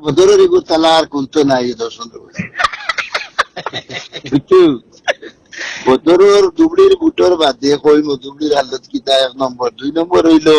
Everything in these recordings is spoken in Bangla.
বদরের ইগু তালা আর কুলতো নাই দর্শন বুঝছো বদরের দুবড়ির বুটর বাদে কইম দুবড়ির হালত কিতা 1 নম্বর 2 নম্বর হইল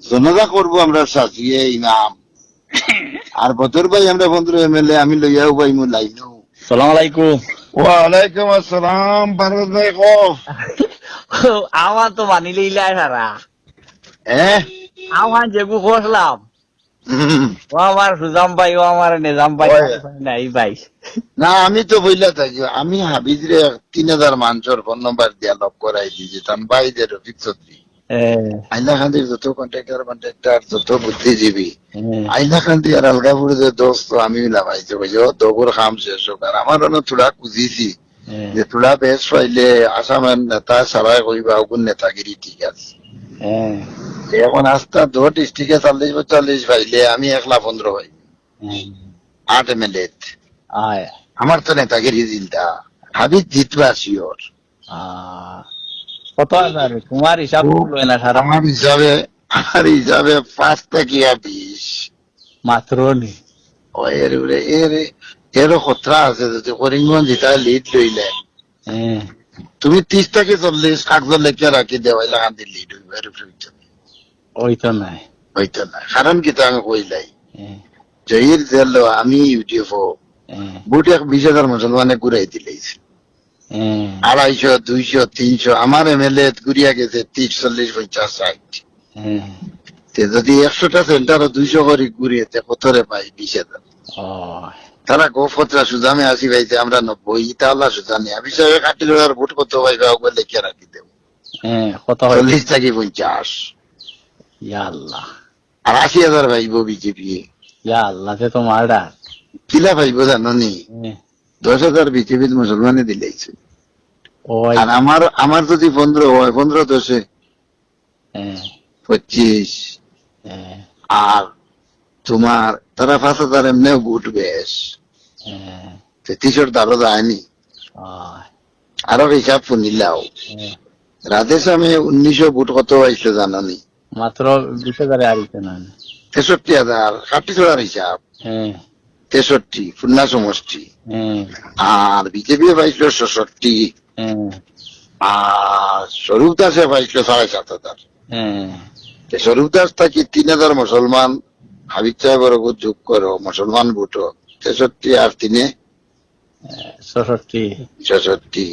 জনতা করবো আমরা সাজিয়ে ইমাম আর বদর ভাই আমরা 15 এমএলএ আমি লইয়াও ভাই মু লাইনো। সালাম আলাইকুম। ওয়ালাইকুম আসসালাম পারভেজ ভাই কো আমার তো মানিলেই লাই সারা হ্যাঁ আমার যেগু খসলাম ও আমার সুজাম ভাই ও আমার নিজাম ভাই নাই ভাই না আমি তো বইলা থাকি আমি হাবিজরে 3000 মানুষের ফোন নাম্বার দিয়া লক করাই দিয়েছি তান বাইদের রফিক চৌধুরী আইলাকান্দির যত কন্ট্রাক্টর যত বুদ্ধিজীবী আইলাকান্দি আর আলগাপুরে যে দোস্ত আমি লাগাইছে বুঝো দগুর খাম শেষ হোক আর আমার থোড়া খুঁজিছি যে থোড়া বেশ পাইলে আসামের নেতা সারাই কইবা ওগুন নেতাগিরি ঠিক আছে এখন আস্তা 2 ডিস্ট্রিক্টে 40-45 পাইলে আমি 115 ভাই 8 এমএলএ আমার তো নেতাগিরি চিন্তা হাবিজ জিতবা শিওর। কত হাজার তোমার হিসাব না সারা আমার হিসাবে 5 থেকে 20 মাত্র নি এরও খতরা আছে যদি করিমগঞ্জ যেটা লিড লইলে তুমি 30 থেকে 40 কাগজ লেখা রাখি দেওয়াই লাগান দিয়ে লিড হইবে ওইতো নাই কারণ কি তো আমি কইলাই জহির জেল আমি ইউটিউব বুট 20,000 মুসলমানে ঘুরাই দিলেইছে 250, 200, 300 আমার এমএলএ ঘুরিয়া গেছে 30, 40, 50, 60 যদি 100টা সেন্টার 200 করে ঘুরিয়েছে কতরে পাই 20,000 তারা গোফতরা সুজামে আসি পাইছে আমরা 90 ইটা আল্লাহ সুজানি অভিষেকে কাটিল ভোট কত পাইবে ওগুলো লিখে রাখি দেব 40 থেকে 50 আল্লাহ আর 80,000 পাইব বিজেপি আল্লাহ সে তোমার কিলা পাইব জানো নি 10,000 বিজেপি মুসলমানে দিলেইছে আর আমার যদি 15 হয় 15 10 25 আর তোমার তারা 5,000 এমনিও বুট বেশ 33 দারো যায়নি আরো হিসাব শুনিলাও রাধেশ আমি 1900 বুট কত হয়েছে জানানি মাত্র 20,000 আরিতে না 63,000 কাটিছড়ার হিসাব 63 খুলনা সমষ্টি আর বিজেপি পাইছিল 66 আর স্বরূপ দাসে পাইছিল 7,500 স্বরূপ দাস থাকি 3,000 মুসলমান হাবিব সাহেবের যোগ করো মুসলমান ভোট 63 আর 3 66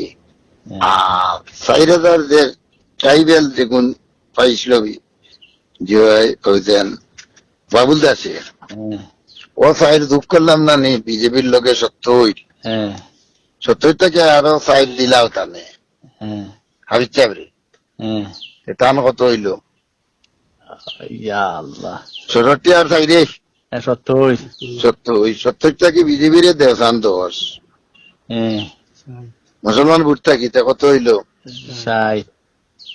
আর 4,000 যে ট্রাইবেল যেগুন পাইছিল যে কইতেন বাবুল দাসে ও সাইড যোগ করলাম না নি বিজেপির লোকে 70 থেকে আরো সাইড দিলাও তানে হাবিব সাহেবরে টান কত হইল 67 আর সাইডে 70 থেকে বিজেপির দেওসান 10 মুসলমান ভোট থাকি কত হইল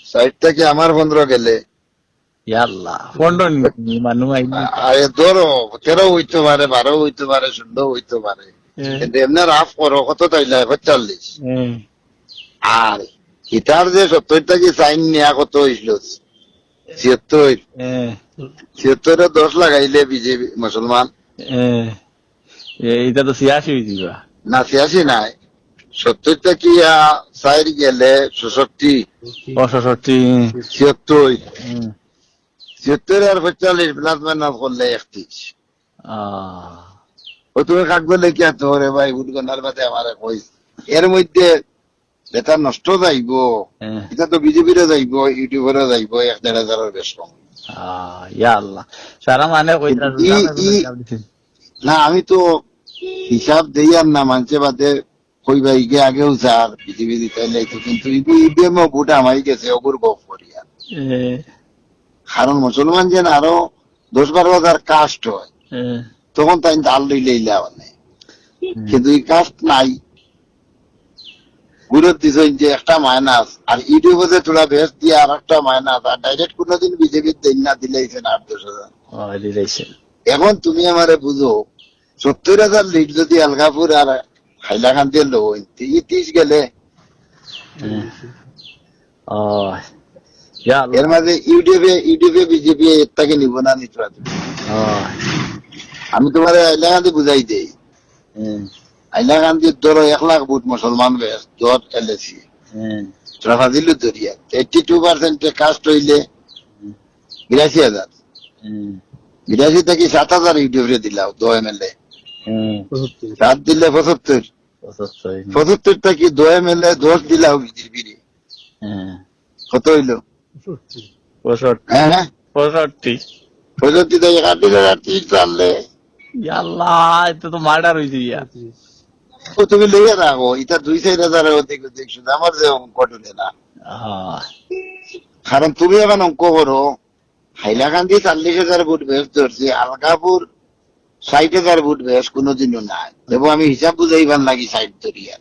60 থেকে আমার 15 গেলে ধরো 13 হইতে পারে 12 হইতে পারে 16 হইতে পারে কিন্তু এমনি রাফ করো কত তাইলে 45 আর ইটার যে 70 থেকে সাইন নেওয়া কত হইল 76 10 লাগাইলে বিজেপি মুসলমান এটা তো 86 হয়ে না 86 নাই 70 থেকে 4 গেলে 66 76 আর 45 প্লাস মাইনাস করলে 31 ও তুমি কাগজ লেখিয়া তো রে ভাই উদ্গনার বাদে আমার কইস এর মধ্যে এটা নষ্ট যাইব এটা তো বিজেপিরও যাইব ইউটিউবেরও যাইব 1,500 বেশ কম সারা মানে না আমি তো হিসাব দেই আর না মানছে বাদে কইবা ইগে আগেও স্যার বিজেপি দিতে লাইতো কিন্তু ইবিএম ভোট আমাই গেছে ওগুর গপ করিয়া কারণ মুসলমান যেন আরো 10-12,000 কাস্ট হয় তখন তাই ডাল লইলে মানে কিন্তু এই কাস্ট নাই গুরুত্ব দিচ্ছেন যে একটা মাইনাস আর ইউটিউবে তোরা বেশ দিয়ে আর একটা মাইনাস আর ডাইরেক্ট কোনোদিন বিজেপির দেন না দিলেইছেন 8-10,000 এখন তুমি আমারে বুঝো 70,000 লিড যদি আলগাপুর আর হাইলাকান্দি লই 30 গেলে এর মাঝে ইউটিউবে বিজেপি এর থেকে নিব না নিতে আমি তোমার হাইলাকান্দি বুঝাই দেই। হাইলাকান্দি ধরো 1 লাখ ভোট মুসলমান বেশ দর এলেছি রাফাজিলু দরিয়া 82% কাস্ট হইলে 82,000 82 থেকে 7,000 ইউটিউবে দিলাও 2 MLA 7 দিলে 75 75 থেকে 2 MLA 10 দিলাও বিজেপি কত হইলো 65 65 থেকে 31,030 চাললে এটা তো মার্ডার হয়েছে ইয়া তুমি লেগে রাখো এটা 2-4 অধিক দেখছো আমার যে অঙ্ক টুলে না কারণ তুমি এখন অঙ্ক করো হাইলাকান্দি 40,000 ভোট বেশ ধরছে আলগাপুর 60,000 ভোট বেশ কোনোদিনও নাই এবং আমি হিসাব বুঝাইবার লাগি 60 ধরিয়া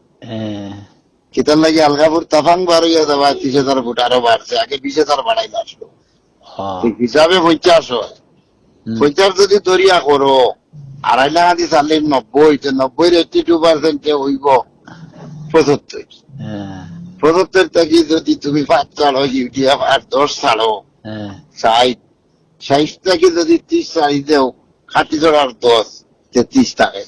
কিতার লাগি আলগাপুর তাফাং বার হইয়া যাবা 30,000 ভোট আরো বাড়ছে আগে 20,000 বাড়াইলে আসলো হিসাবে 50 হয় 50 যদি দরিয়া করো আর হাইলাকান্দি 90 82% হইব 75 75 থেকে যদি তুমি 5 ছাড়ো ইউটিএফ আর 10 ছাড়ো 60 থেকে যদি 30 ছাড়ি দেও 60 আর 10 33 থাকে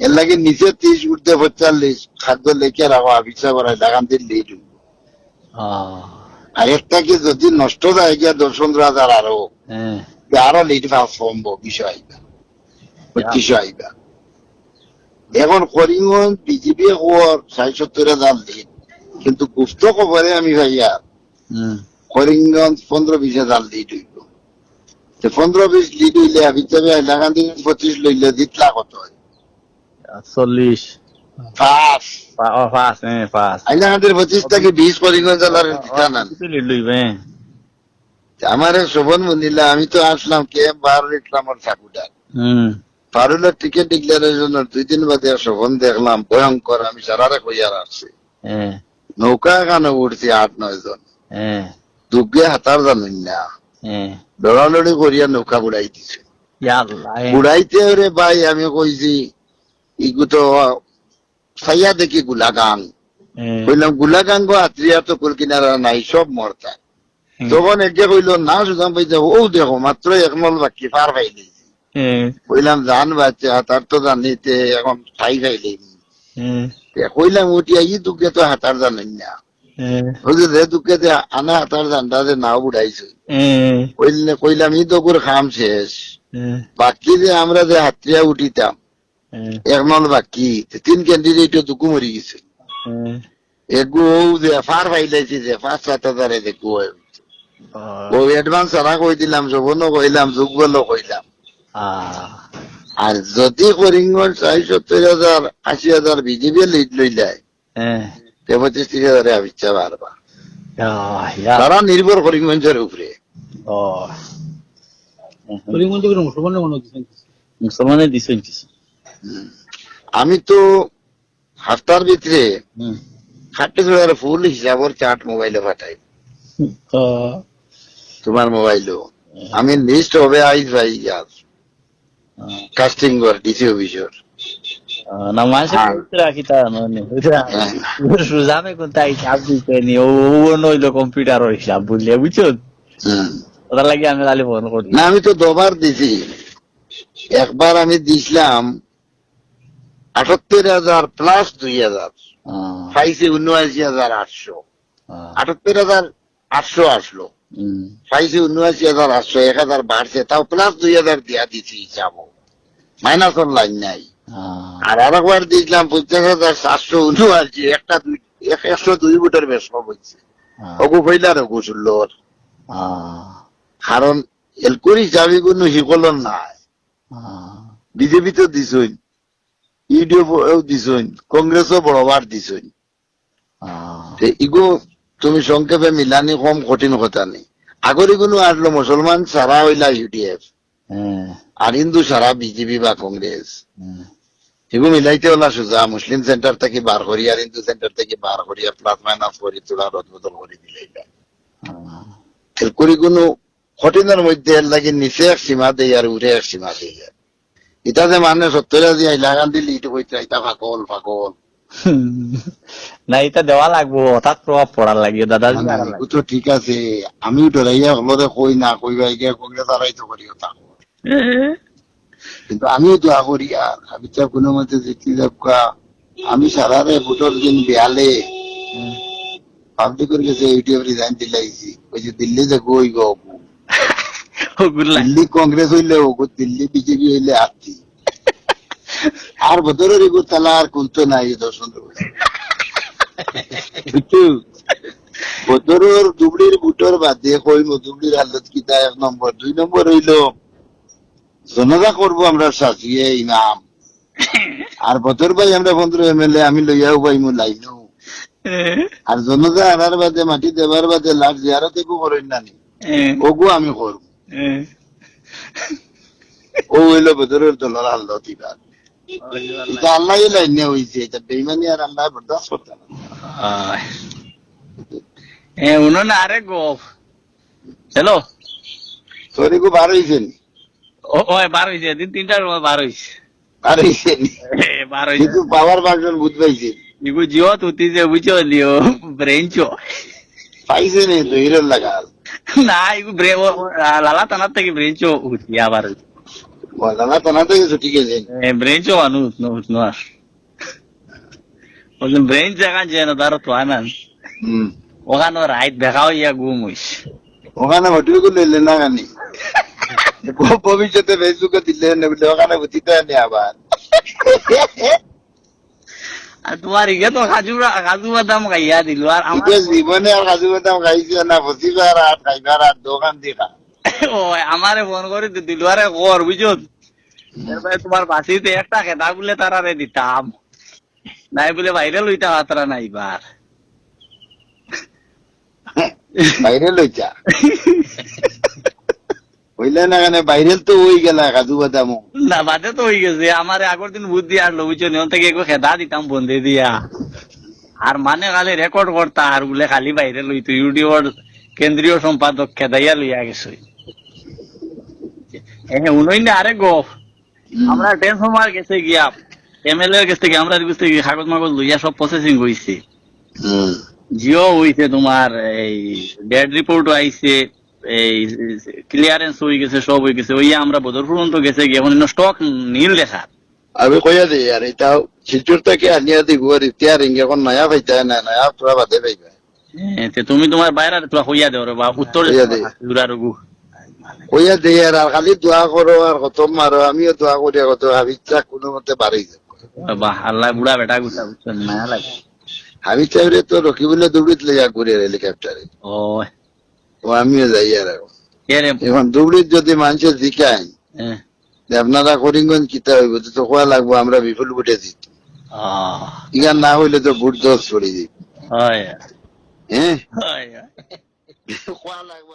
এর লাগে নিচে 30 উঠতে 45 খাদ্য লেখে রাখো আবিষা করা হাইলাকান্দির লিড হইব আর একটাকে যদি নষ্ট যায় গিয়া 10-15,000 আরো লিড পাওয়া সম্ভব বিষয় 25 আইবা এখন করিমগঞ্জ বিজেপি হওয়ার 60-70,000 লিড কিন্তু গুপ্ত খবরে আমি ভাইয়া করিমগঞ্জ 15-20,000 লিড হইব 15-20 লিড হইলে হিসাবে হাইলাকান্দি 25 লইলে জিতলা কত হয় 40 হাইলাকান্দির 25 থেকে 20 করিমগঞ্জ জেলার জিতা না আমার শোভন মন্দিলা আমি তো আসলাম কে বার ইসলামের ঠাকুরার ফারুলের টিকিট ডিক্লারেশনের 2 দিন বাদে শোভন দেখলাম ভয়ঙ্কর আমি সারারে কইয়ার আসছি নৌকা এখানে উঠছি 8-9 জন দুগে হাতার জানেন না লড়ালড়ি করিয়া নৌকা উড়াই দিছে উড়াইতে রে ভাই আমি কইছি ইগু তো সাইয়া দেখি গুলাগাং কইলাম গুলাগাং গো আত্রিয়া তো কুল কিনারা নাই সব মরতা তখন একে কইল না সুদাম ভাই ও দেখো মাত্র 1 মল বাকি পার পাইলি কইলাম জান বাচ্চা তার তো জানিতে এখন ঠাই খাইলে কইলাম উঠিয়া ই দুঃখে তো হাতার জানেন না রে দুঃখে আনা হাতার জানটা যে নাও উড়াইছে কইলাম ই তো করে খাম শেষ বাকি যে আমরা যে হাতরিয়া উঠিতাম 1 মল বাকি 3 ক্যান্ডিডেট দুঃখ মরি গেছে এগু যে ফার পাইলাইছে যে 5-7 হাজারে দেখু ও অ্যাডভান্স সারা কই দিলাম শোভনও কইলাম যুগবলও কইলাম আর যদি করিমগঞ্জ 70,000 80,000 বিজেপি লিড লইলায় 25-30,000 আবিচ্ছা পারবা তারা নির্ভর করিমগঞ্জের উপরে মুসলমানের দিছেন আমি তো হাফতার ভিতরে 60,000 ফুল হিসাবর চার্ট মোবাইলে পাঠাই তোমার মোবাইলও আমি লিস্ট হবে আইজ ভাই ইয়ার কাস্টিং কর ডিসি অফিসর না মাসে রাখি তা সুজামে কোনটা হিসাব দিতে নি ও নইলো কম্পিউটার হিসাব বুঝলে বুঝছো ওটা লাগে আমি খালি ফোন করি না আমি তো 2 বার দিছি একবার আমি দিছিলাম 78,000 প্লাস 2,000 পাইছি 79,800 78,800 আসলো পাইছি 79,800 1,000 বাড়ছে তাও প্লাস 2,000 দিয়া দিছি হিসাব মাইনাস অনলাইন নাই আর আরেকবার দিয়েছিলাম 50,779 একটা 102 ভোটের বেশ কম হয়েছে অগু হইলার অগু ষোলোর কারণ এলকুর হিসাবে কোনো হিকলন নাই বিজেপি তো দিছই ইউডিএফও দিছই কংগ্রেসও বড়বার দিছই ইগো তুমি সংক্ষেপে মিলানি কম কঠিন কথা নেই আগরি কোনো আসলো মুসলমান সারা হইলা ইউডিএফ আর হিন্দু সারা বিজেপি বা কংগ্রেস এগুলো মিলাইতে হলা সোজা মুসলিম সেন্টার থেকে বার করি আর হিন্দু সেন্টার থেকে বার করিয়া প্লাস মাইনাস করি তোলা রদবদল করে দিলে করি কোনো কঠিনের মধ্যে এর লাগে নিচে এক সীমা দেয় আর উঠে এক সীমা দেয় এটা যে মানে 70 দিয়ে লাগান দিলি এটা কইতে এটা পাগল পাগল না এটা দেওয়া লাগবো হঠাৎ প্রভাব পড়ার লাগে দাদা তো ঠিক আছে আমিও ডরাইয়া হলরে কই না কই ভাই গিয়ে কংগ্রেস আড়াই তো করি ওটা কিন্তু আমিও দোয়া করি আর আমি তো কোনো মতে দেখতে যাবকা আমি সারারে ভোটর দিন বিয়ালে পাবলিকের কাছে ইউটিউব রিজাইন দিলাইছি ওই যে দিল্লি যে গই গো দিল্লি কংগ্রেস হইলে ওগো দিল্লি বিজেপি হইলে আত্মি আর ভোটরের এগো তালা আর কোনতো নাই দর্শন ভোটরের দুবড়ির ভোটর বাদে কইম দুবড়ির হালত কিতা 1 নম্বর 2 নম্বর হইল জনতা করবো আমরা সাজিয়ে ইমাম আর ভোটর ভাই আমরা 15 এমএলএ আমি লইয়াও পাইমু লাইনও আর জনতা আনার বাদে মাটি দেবার বাদে লাখ জিয়ারত এগো করেন না ওগো আমি করব ও হইল ভোটরের দলের হালত এবার এটা আল্লাহ লাইনে হইছে এটা বেইমানি আর আল্লাহ বরদাস্ত করতে না উনো আরে গো হ্যালো সরি গো বার হইছেন ওই 12 হইছে দিন 3টার সময় 12 হইছে বার হইছেন 12 হইছে কিন্তু পাওয়ার বাগজন বুঝ পাইছে ইগু জিও তুতি যে বুঝো লিও ব্রেনচো পাইছে নে তো হিরোর লাগাল না ইগু লালা তানার থেকে ব্রেনচো উঠি আবার বলা না তানা থেকে ছুটি গেছেন ব্রেনচো আনু নো আর ওই ব্রেন জায়গা যেন দাঁড়ো তো আনান ওখানে রাইট দেখাও ইয়া ঘুম হইস ওখানে হোটেল গুলো এলে না গানি ভবিষ্যতে ফেসবুকে দিলে বলে ওখানে বুঝিতে নে আবার আর তোমার ইগে তো কাজু বাদাম খাইয়া দিল আর আমার জীবনে আর কাজু বাদাম খাইছে না বসিবার আর খাইবার আর দোকান দেখা ও আমারে ফোন করে দিল আরে কর বুঝছো এরপরে তোমার বাসিতে একটা খেতা বলে তারারে দিতাম নাই বলে বাইরে লইতা হাতরা নাই বার বাইরে লইছা হইলে না কেন বাইরে তো হয়ে গেল কাজু বাদাম না বাদে তো হয়ে গেছে আমার আগের দিন বুদ্ধি আসলো বুঝছো নিয়ন থেকে একটু খেদা দিতাম বন্ধে দিয়া আর মানে খালি রেকর্ড করতা আর বলে খালি বাইরে লইতো ইউটিউবের কেন্দ্রীয় সম্পাদক খেদাইয়া লইয়া গেছে উনই না আরে গো আমরা ট্রান্সফরমার গেছে গিয়া এমএলএ এর কাছে আমরা কাগজ মাগজ লইয়া সব প্রসেসিং হইছে জিও হইছে তোমার এই ডেড রিপোর্ট আইছে এই ক্লিয়ারেন্স হয়ে গেছে সব হয়ে গেছে ওই আমরা বদর পর্যন্ত গেছে গিয়ে এখন স্টক নীল দেখা আমি কইয়া দিই আর এটাও শিলচর থেকে আনিয়া দিব আর ইতিহারিং এখন নয়া পাইতে না নয়া তোরা বাদে পাইবে তুমি তোমার বাইরে তোরা কইয়া দেও রে বা উত্তর রঘু কইয়া দিই আর খালি দোয়া করো আর কত মারো আমিও দোয়া করি কত হাবিজা কোনো মতে বাড়ি যাবো বাহ আল্লাহ বুড়া বেটা গুটা বুঝছেন মায়া লাগে হাবিজ সাহেবরে তো রকিবুল্লাহ দুবড়িত লইয়া ঘুরে হেলিকপ্টারে ও আমিও যাই আর এখন দুবড়িত যদি মানুষের জিকায় আপনারা করিমগঞ্জ কিতা হইব তো খোয়া লাগবো আমরা বিপুল বুটে দিত ইগান না হইলে তো বুট দশ ছড়ি দিই হ্যাঁ খোয়া লাগবো